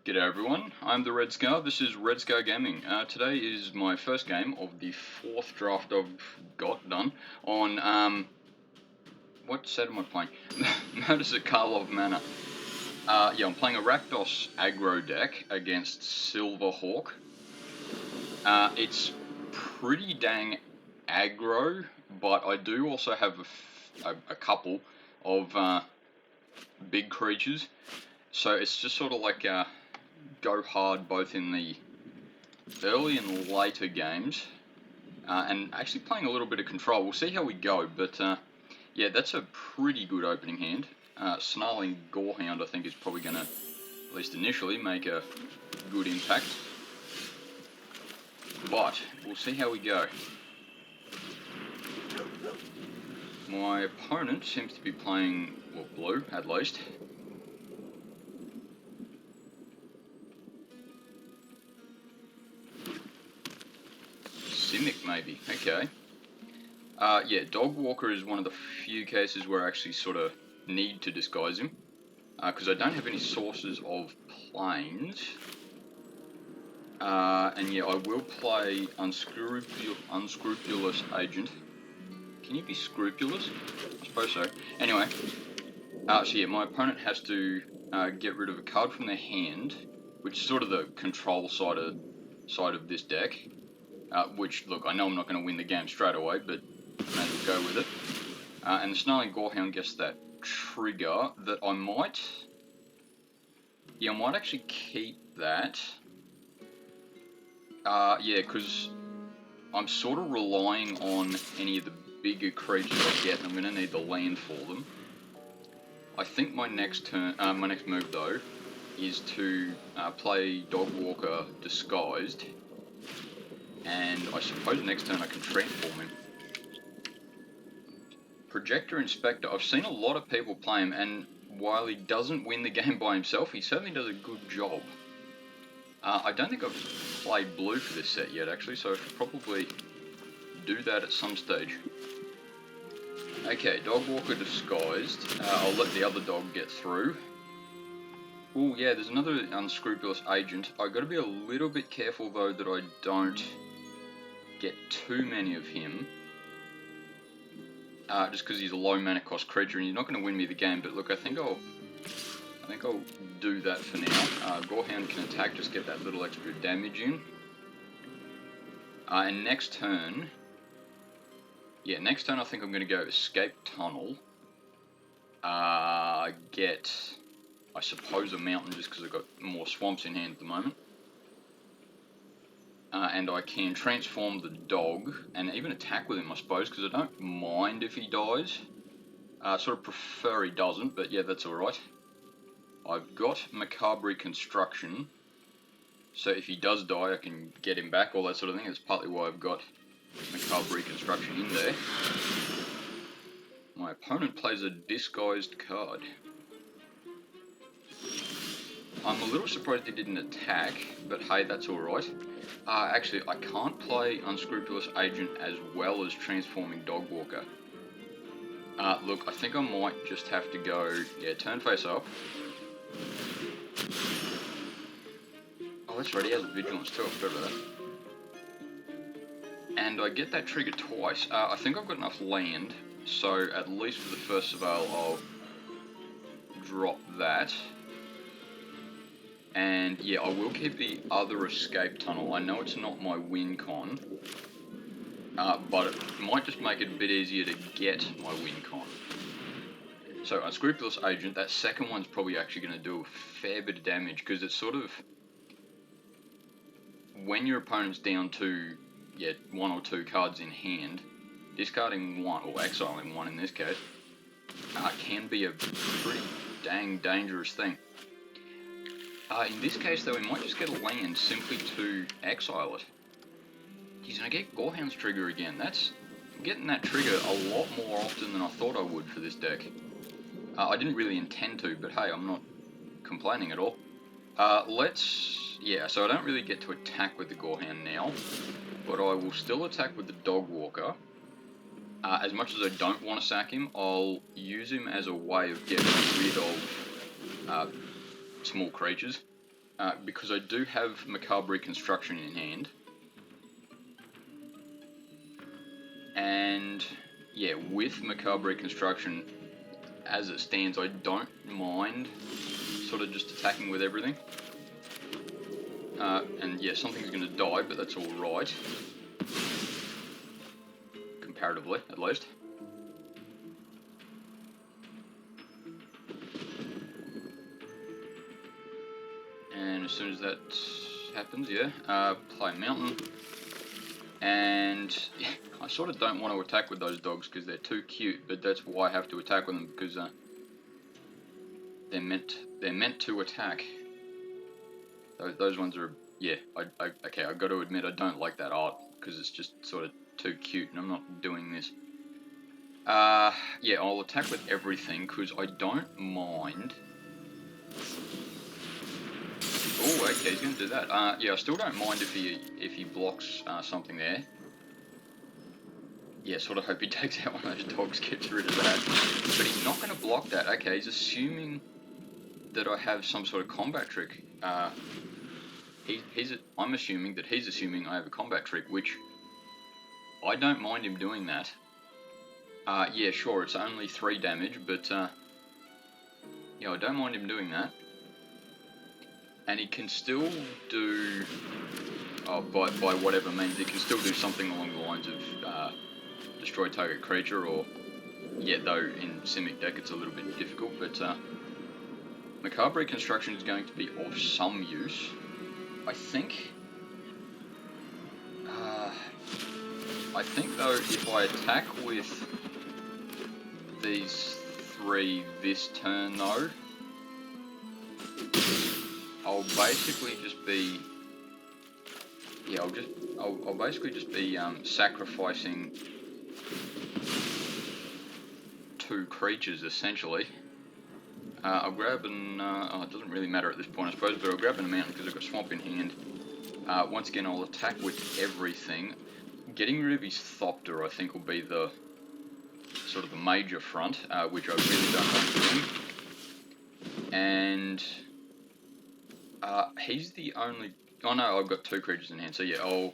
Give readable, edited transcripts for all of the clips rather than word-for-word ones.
G'day everyone, I'm the Red Scar, this is Red Scar Gaming. Today is my first game of the fourth draft I've got done on, what set am I playing? Murders at Karlov Manor. Yeah, I'm playing a Rakdos Aggro deck against Silverhawk. It's pretty dang aggro, but I do also have a couple of big creatures. So it's just sort of like go hard both in the early and later games, and actually playing a little bit of control. We'll see how we go, but yeah, that's a pretty good opening hand. Snarling Gorehound, I think, is probably going to, at least initially, make a good impact. But we'll see how we go. My opponent seems to be playing, well, blue at least. Simic maybe, okay. Yeah, Dog Walker is one of the few cases where I actually sort of need to disguise him. Because I don't have any sources of planes. And yeah, I will play Unscrupulous Agent. Can you be scrupulous? I suppose so. Anyway, so yeah, my opponent has to get rid of a card from their hand, which is sort of the control side of this deck. Which, look, I know I'm not going to win the game straight away, but may as well go with it. And the Snarling Gorehound gets that trigger that I might... Yeah, I might actually keep that. Yeah, because I'm sort of relying on any of the bigger creatures I get, and I'm going to need the land for them. I think my next move, though, is to play Dog Walker disguised. And I suppose next turn I can transform him. Projector Inspector, I've seen a lot of people play him, and while he doesn't win the game by himself, he certainly does a good job. I don't think I've played blue for this set yet, actually, so I should probably do that at some stage. Okay, Dog Walker disguised. I'll let the other dog get through. Oh yeah, there's another Unscrupulous Agent. I've got to be a little bit careful, though, that I don't get too many of him, just because he's a low mana cost creature and he's not going to win me the game. But look, I think I'll do that for now. Gorehound can attack, just get that little extra damage in. And next turn, I think I'm going to go Escape Tunnel. Get, I suppose, a mountain just because I've got more swamps in hand at the moment. And I can transform the dog and even attack with him, I suppose, because I don't mind if he dies. Sort of prefer he doesn't, but yeah, that's alright. I've got Macabre Construction, so if he does die, I can get him back, all that sort of thing. That's partly why I've got Macabre Construction in there. My opponent plays a disguised card. I'm a little surprised he didn't attack, but hey, that's alright. Actually, I can't play Unscrupulous Agent as well as transforming Dog Walker. Look, I think I might just have to go, yeah, turn face up. Oh, that's right, he has Vigilance too, I forgot about that. And I get that trigger twice. I think I've got enough land, so at least for the first surveil, I'll drop that. And yeah, I will keep the other Escape Tunnel. I know it's not my win con, but it might just make it a bit easier to get my win con. So Unscrupulous Agent, that second one's probably actually going to do a fair bit of damage, because it's sort of, when your opponent's down to, yeah, 1 or 2 cards in hand, discarding 1, or exiling 1 in this case, can be a pretty dang dangerous thing. In this case, though, we might just get a land simply to exile it. He's going to get Gorehound's trigger again. I'm getting that trigger a lot more often than I thought I would for this deck. I didn't really intend to, but hey, I'm not complaining at all. Yeah, so I don't really get to attack with the Gorehound now, but I will still attack with the Dog Walker. As much as I don't want to sack him, I'll use him as a way of getting rid of small creatures. because I do have Macabre Reconstruction in hand. And yeah, with Macabre Reconstruction, as it stands, I don't mind sort of just attacking with everything. And yeah, something's going to die, but that's alright. Comparatively, at least. And as soon as that happens, yeah, play Mountain. And yeah, I sort of don't want to attack with those dogs because they're too cute, but that's why I have to attack with them, because they're meant to attack. Those ones are, yeah, okay, I've got to admit I don't like that art, because it's just sort of too cute, and I'm not doing this. Yeah, I'll attack with everything, because I don't mind. Oh, okay, he's going to do that. Yeah, I still don't mind if he blocks something there. Yeah, sort of hope he takes out one of those dogs, gets rid of that. But he's not going to block that. Okay, he's assuming that I have some sort of combat trick. I'm assuming that he's assuming I have a combat trick, which I don't mind him doing that. Yeah, sure, it's only 3 damage, but yeah, I don't mind him doing that. And he can still do, by whatever means, he can still do something along the lines of destroy target creature, or, yeah, though in Simic deck it's a little bit difficult, but Macabre Reconstruction is going to be of some use, I think. I think though, if I attack with these 3 this turn though, I'll basically just be, yeah, I'll basically just be sacrificing 2 creatures essentially. I'll grab an, oh, it doesn't really matter at this point I suppose, but I'll grab an Mountain because I've got Swamp in hand. Once again, I'll attack with everything. Getting rid of his Thopter, I think, will be the sort of the major front, which I really don't like doing. And he's the only. Oh no, I've got 2 creatures in hand. So yeah, I'll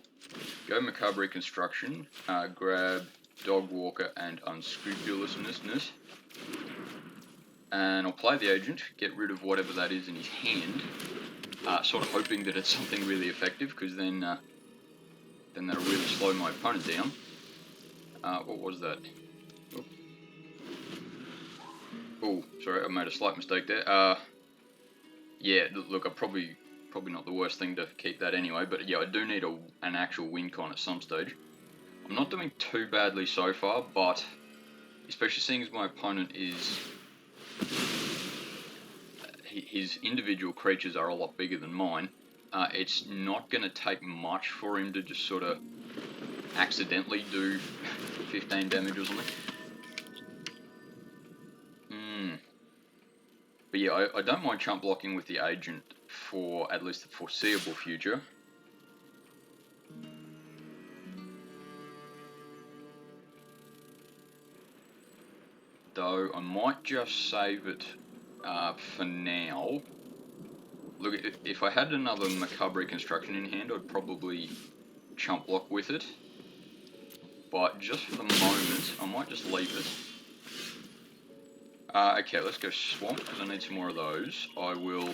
go Macabre Reconstruction, grab Dog Walker and Unscrupulousness, and I'll play the Agent, get rid of whatever that is in his hand, sort of hoping that it's something really effective, because then that'll really slow my opponent down. What was that? Oh, sorry, I made a slight mistake there. Yeah, look, probably not the worst thing to keep that anyway, but yeah, I do need an actual win con at some stage. I'm not doing too badly so far, but especially seeing as my opponent is, his individual creatures are a lot bigger than mine, it's not going to take much for him to just sort of accidentally do 15 damage or something. But yeah, I don't mind chump blocking with the Agent for at least the foreseeable future. Though I might just save it for now. Look, if I had another Macabre Reconstruction in hand, I'd probably chump block with it. But just for the moment, I might just leave it. Okay, let's go Swamp, because I need some more of those. I will...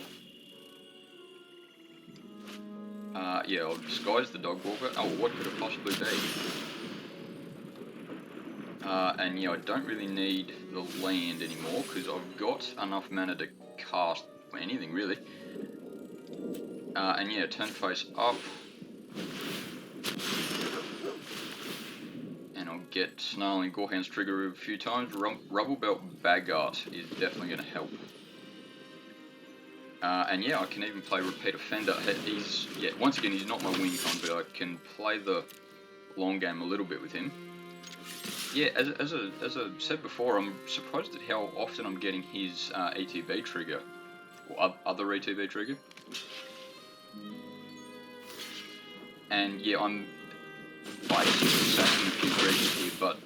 yeah, I'll disguise the Dog Walker. Oh, what could it possibly be? And yeah, I don't really need the land anymore, because I've got enough mana to cast anything, really. And yeah, turn face up. And I'll get Snarling Gorehound's trigger a few times. Rubblebelt Baggart is definitely going to help. And yeah, I can even play Repeat Offender. He's, yeah, once again, he's not my win con, but I can play the long game a little bit with him. Yeah, as I said before, I'm surprised at how often I'm getting his ETB trigger, or other ETB trigger. And yeah, I'm basically sacking a few creatures here, but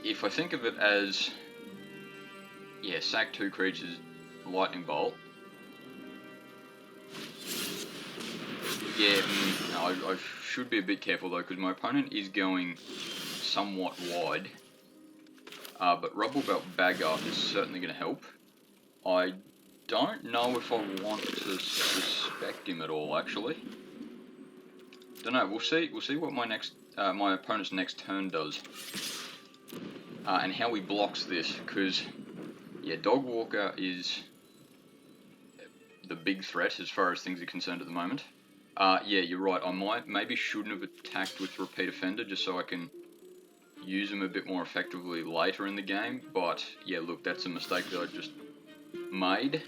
if I think of it as, yeah, sack 2 creatures, Lightning Bolt, Yeah, I should be a bit careful though, because my opponent is going somewhat wide. But Rubble Belt Baggart is certainly going to help. I don't know if I want to suspect him at all, actually. Don't know. We'll see. We'll see what my opponent's next turn does, and how he blocks this. Because yeah, Dog Walker is the big threat as far as things are concerned at the moment. Yeah, you're right. I maybe shouldn't have attacked with Repeat Offender just so I can use him a bit more effectively later in the game. But yeah, look, that's a mistake that I just made.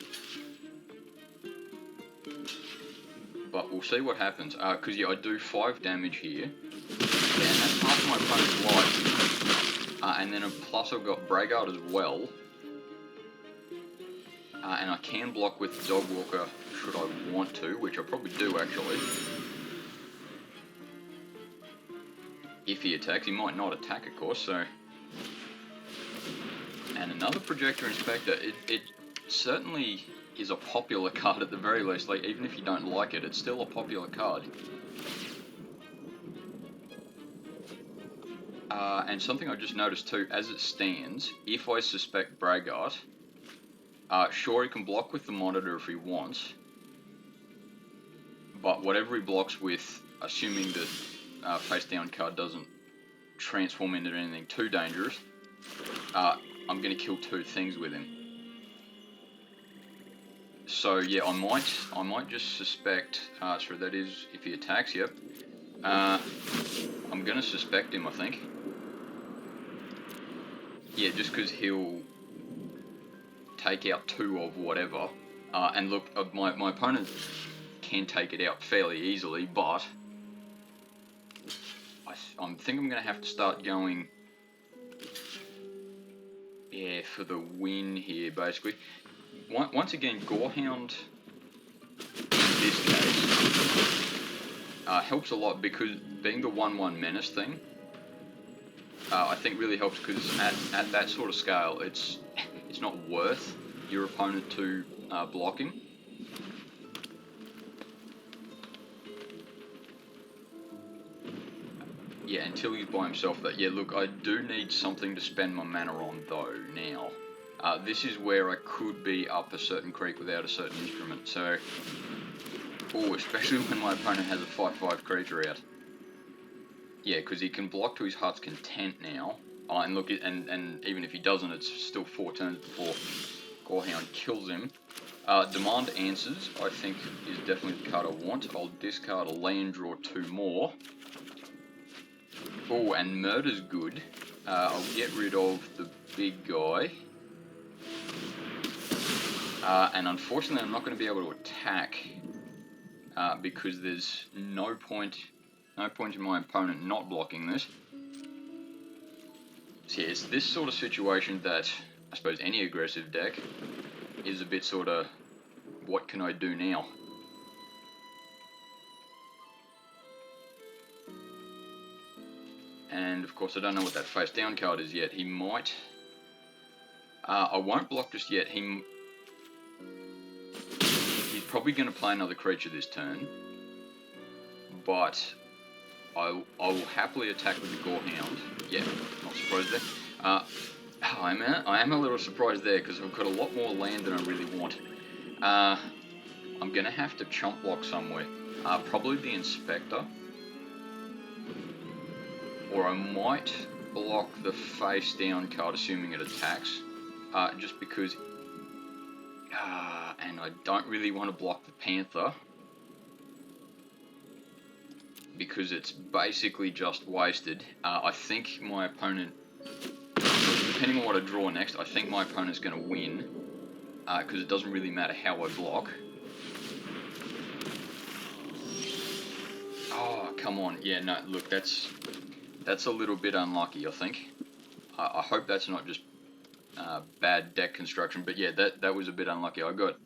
But we'll see what happens. Because yeah, I do 5 damage here, and that's half my opponent's life. And then plus I've got Braggart as well. And I can block with Dog Walker should I want to, which I probably do actually. If he attacks, he might not attack, of course, so... And another Projector Inspector, it certainly is a popular card at the very least, like, even if you don't like it, it's still a popular card. And something I just noticed too, as it stands, if I suspect Braggart, sure he can block with the Monitor if he wants, but whatever he blocks with, assuming that face down card doesn't transform into anything too dangerous, I'm going to kill 2 things with him. So yeah, I might just suspect, so that is if he attacks, yep. I'm going to suspect him, I think. Yeah, just because he'll take out 2 of whatever. And look, my opponent can take it out fairly easily, but I think I'm going to have to start going, yeah, for the win here, basically. Once again, Gorehound, in this case, helps a lot because being the 1/1 menace thing, I think really helps because at that sort of scale, it's not worth your opponent to block him. Yeah, until he's by himself. That yeah, look, I do need something to spend my mana on though now. This is where I could be up a certain creek without a certain instrument. So, especially when my opponent has a 5/5 creature out. Yeah, because he can block to his heart's content now. And look, and even if he doesn't, it's still 4 turns before Gorehound kills him. Demand Answers, I think, is definitely the card I want. I'll discard a land, draw 2 more. Oh, and Murder's good. I'll get rid of the big guy. And unfortunately, I'm not going to be able to attack because there's no point in my opponent not blocking this. So yeah, it's this sort of situation that I suppose any aggressive deck is a bit sort of, what can I do now? And of course I don't know what that face down card is yet. He might... I won't block just yet. He's probably going to play another creature this turn. But I will happily attack with the Gorehound. Yeah, not surprised there. I am a little surprised there because I've got a lot more land than I really want. I'm going to have to chump block somewhere. Probably the Inspector. Or I might block the face down card assuming it attacks. Just because... and I don't really want to block the Panther. Because it's basically just wasted. I think my opponent... Depending on what I draw next, I think my opponent's going to win. Because it doesn't really matter how I block. Oh, come on. Yeah, no, look, that's a little bit unlucky, I think. I hope that's not just bad deck construction, but yeah, that was a bit unlucky. I got,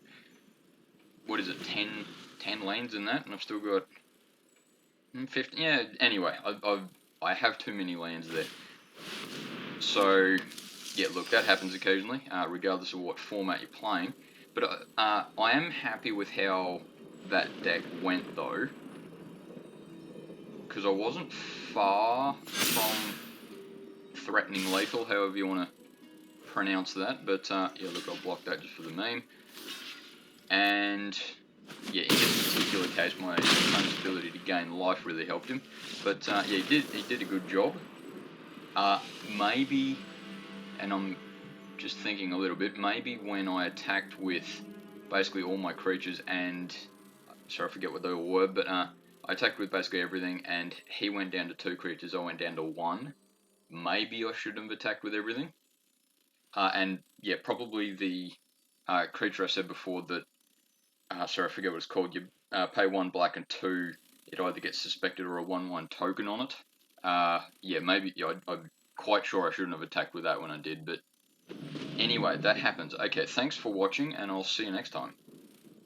what is it, 10 lanes in that, and I've still got 15. Yeah, anyway, I have too many lands there. So, yeah, look, that happens occasionally, regardless of what format you're playing. But I am happy with how that deck went, though. because I wasn't far from threatening lethal, however you want to pronounce that. But yeah, look, I'll block that just for the meme. And yeah, in this particular case, my opponent's ability to gain life really helped him. But yeah, he did a good job. Maybe, and I'm just thinking a little bit, maybe when I attacked with basically all my creatures and, sorry I forget what they all were, but I attacked with basically everything and he went down to 2 creatures, I went down to 1. Maybe I shouldn't have attacked with everything. And yeah, probably the creature I said before that, sorry I forget what it's called, you pay 1 black and 2, it either gets suspected or a 1/1 token on it. Yeah, maybe, yeah, I'm quite sure I shouldn't have attacked with that when I did, but anyway, that happens. Okay, thanks for watching, and I'll see you next time.